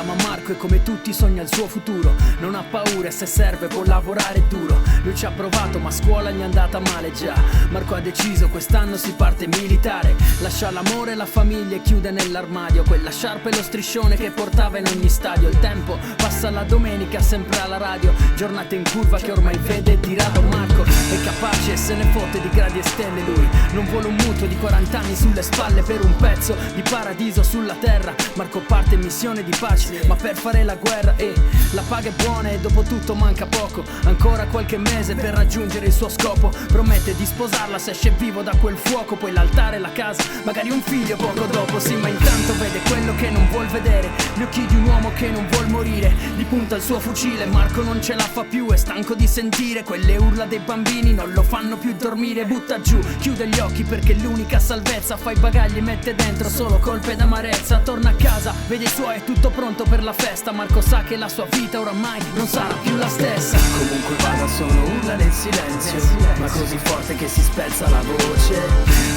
chiama Marco e come tutti sogna il suo futuro. Non ha paura e se serve può lavorare duro. Lui ci ha provato ma a scuola gli è andata male già. Marco ha deciso quest'anno si parte militare. Lascia l'amore e la famiglia e chiude nell'armadio quella sciarpa e lo striscione che portava in ogni stadio. Il tempo passa la domenica sempre alla radio, giornate in curva che ormai vede di rado. Marco è capace e se ne fotte di gradi e stelle. Lui non vuole un mutuo di 40 anni sulle spalle per un pezzo di paradiso sulla terra. Marco parte in missione di pace ma per fare la guerra la paga è buona e dopo tutto manca poco. Ancora qualche mese per raggiungere il suo scopo. Promette di sposarla se esce vivo da quel fuoco. Poi l'altare, la casa, magari un figlio poco dopo. Sì, ma intanto vede quello che non vuol vedere, gli occhi di un uomo che non vuol morire. Gli punta il suo fucile, Marco non ce la fa più, è stanco di sentire quelle urla dei bambini, non lo fanno più dormire. Butta giù, chiude gli occhi perché l'unica salvezza. Fa i bagagli e mette dentro solo colpe d'amarezza. Torna a casa, vede i suoi, è tutto pronto per la festa. Marco sa che la sua vita oramai non sarà più la stessa. Comunque vada sono urla nel silenzio, ma così forte che si spezza la voce.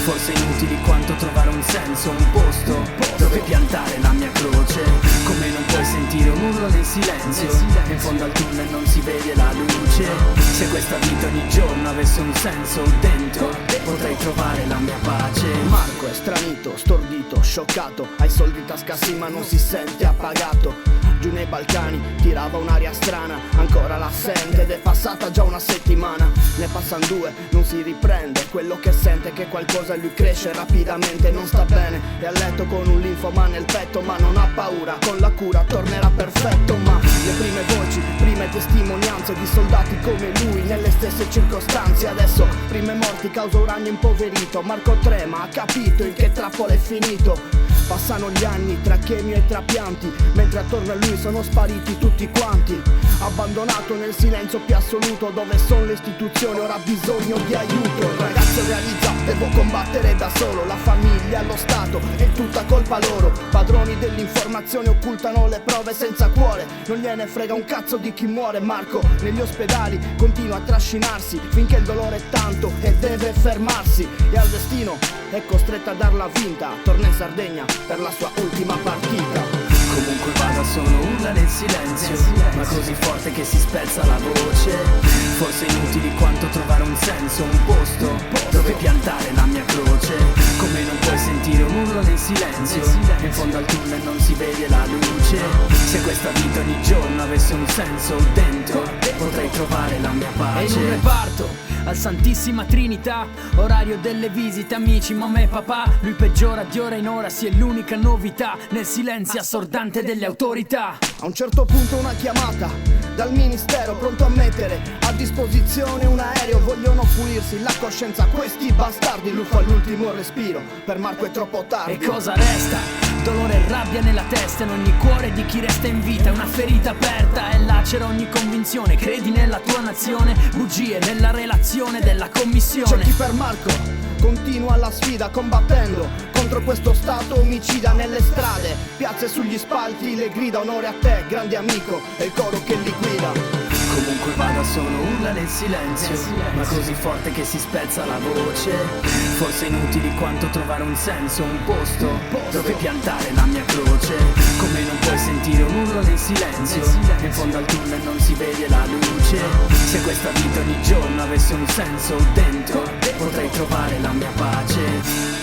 Forse inutili quanto trovare un senso, un posto dove piantare la mia croce. Come non puoi sentire un urlo nel silenzio, in fondo al tunnel non si vede la luce. Se questa vita ogni giorno avesse un senso dentro, potrei trovare la mia pace. Marco è stranito, stordito, scioccato, ha i soldi in tasca sì ma non si sente appagato. Giù nei Balcani tirava un'aria strana, ancora l'assente ed è passata già una settimana. Ne passano 2, non si riprende, quello che sente è che qualcosa in lui cresce rapidamente. Non sta bene, è a letto con un linfoma nel petto ma non ha paura, con la cura tornerà perfetto. Ma le prime voci, prime testimonianze di soldati come lui nelle stesse circostanze. Adesso prime morti causa un ragno impoverito. Marco trema, ha capito in che trappola è finito. Passano gli anni tra chemio e trapianti, mentre attorno a lui sono spariti tutti quanti. Abbandonato nel silenzio più assoluto, dove sono le istituzioni, ora ha bisogno di aiuto. Il ragazzo realizza, devo combattere da solo. La famiglia, lo Stato, è tutta colpa loro. Padroni dell'informazione occultano le prove senza cuore. Non gliene frega un cazzo di chi muore. Marco negli ospedali continua a trascinarsi finché il dolore è tanto e deve fermarsi. E al destino è costretta a darla vinta. Torna in Sardegna per la sua ultima partita. Comunque vada sono urla nel silenzio, ma così forte che si spezza la voce. Forse inutili quanto trovare un senso, un posto dove piantare la mia croce. Come non puoi sentire un urlo nel silenzio, in fondo al tunnel non si vede la luce. Se questa vita ogni giorno avesse un senso dentro, potrei trovare la mia pace. E in un reparto al Santissima Trinità, orario delle visite, amici, mamma e papà. Lui peggiora di ora in ora, sì è l'unica novità nel silenzio assordante delle autorità. A un certo punto una chiamata dal ministero, pronto a mettere a disposizione un aereo. Vogliono pulirsi la coscienza questi bastardi. Lui fa l'ultimo respiro, per Marco è troppo tardi. E cosa resta? Dolore e rabbia nella testa, in ogni cuore di chi resta in vita. Una ferita aperta e lacera ogni convinzione. Credi nella tua nazione, bugie nella relazione della commissione. C'è chi per Marco continua la sfida, combattendo contro questo stato omicida nelle strade, piazze, sugli spalti, le grida onore a te, grande amico, e il coro che li guida. Comunque vada sono urla nel silenzio, ma così forte che si spezza la voce. Forse inutili quanto trovare un senso, un posto dove piantare la mia croce. Come non puoi sentire un urlo nel silenzio, in fondo al tunnel non si vede la luce. Se questa vita ogni giorno avesse un senso dentro, potrei trovare la mia pace.